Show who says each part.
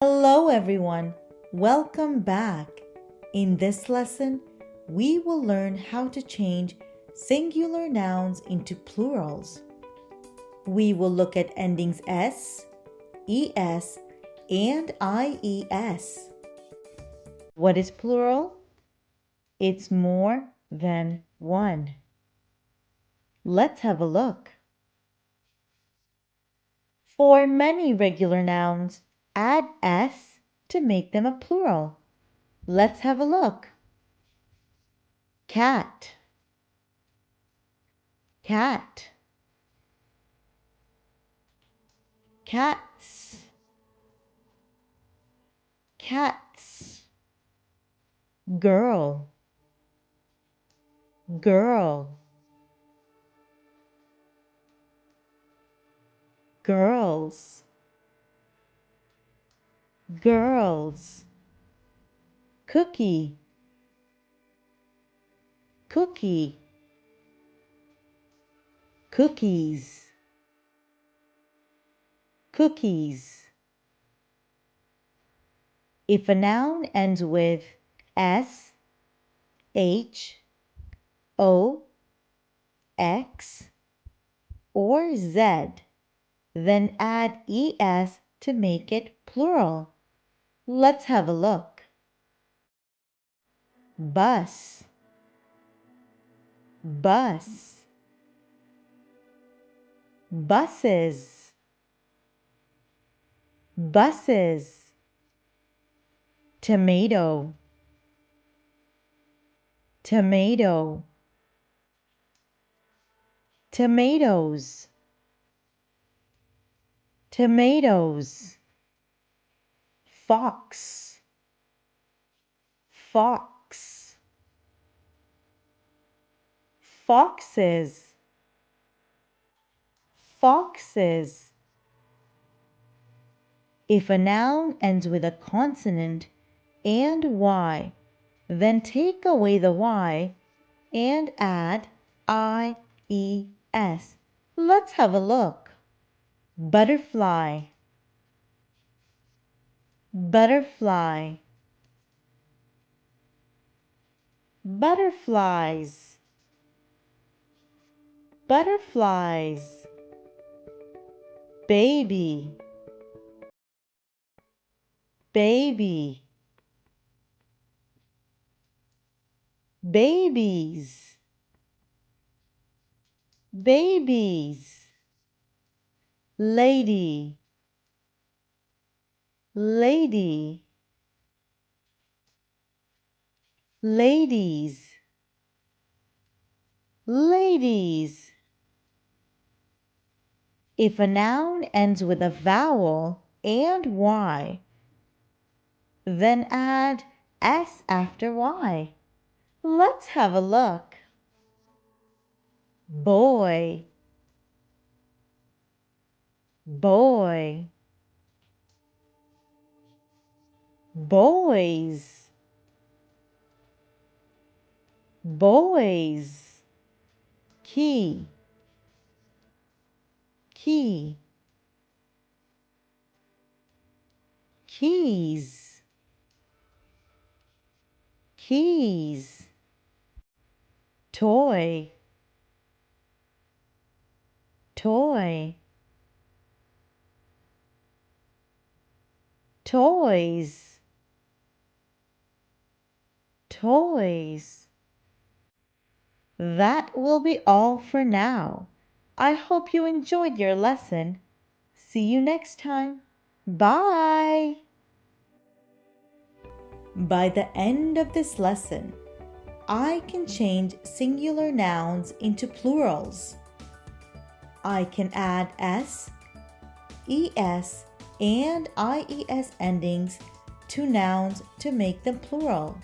Speaker 1: Hello everyone, welcome back. In this lesson, we will learn how to change singular nouns into plurals. We will look at endings s, es, and ies. What is plural? It's more than one. Let's have a look. For many regular nouns, add s to make them a plural. Let's have a look. Cat, cat, cats, cats, girl, girl, girls, girls, cookie, cookie, cookies, cookies. If a noun ends with s, h, o, x, or z, then add es to make it plural. Let's have a look. Bus, bus, buses, buses, tomato, tomato, tomatoes, tomatoes, fox, fox, foxes, foxes. If a noun ends with a consonant and y, then take away the y and add ies. Let's have a look. Butterfly, butterfly, butterflies, butterflies, baby, baby, babies, babies, lady, lady, ladies, ladies. If a noun ends with a vowel and y, then add s after y. Let's have a look. Boy, boy, boys, boys, key, key, keys, keys, toy, toy, toys, toys. That will be all for now. I hope you enjoyed your lesson. See you next time. Bye! By the end of this lesson, I can change singular nouns into plurals. I can add s, es, and ies endings to nouns to make them plural.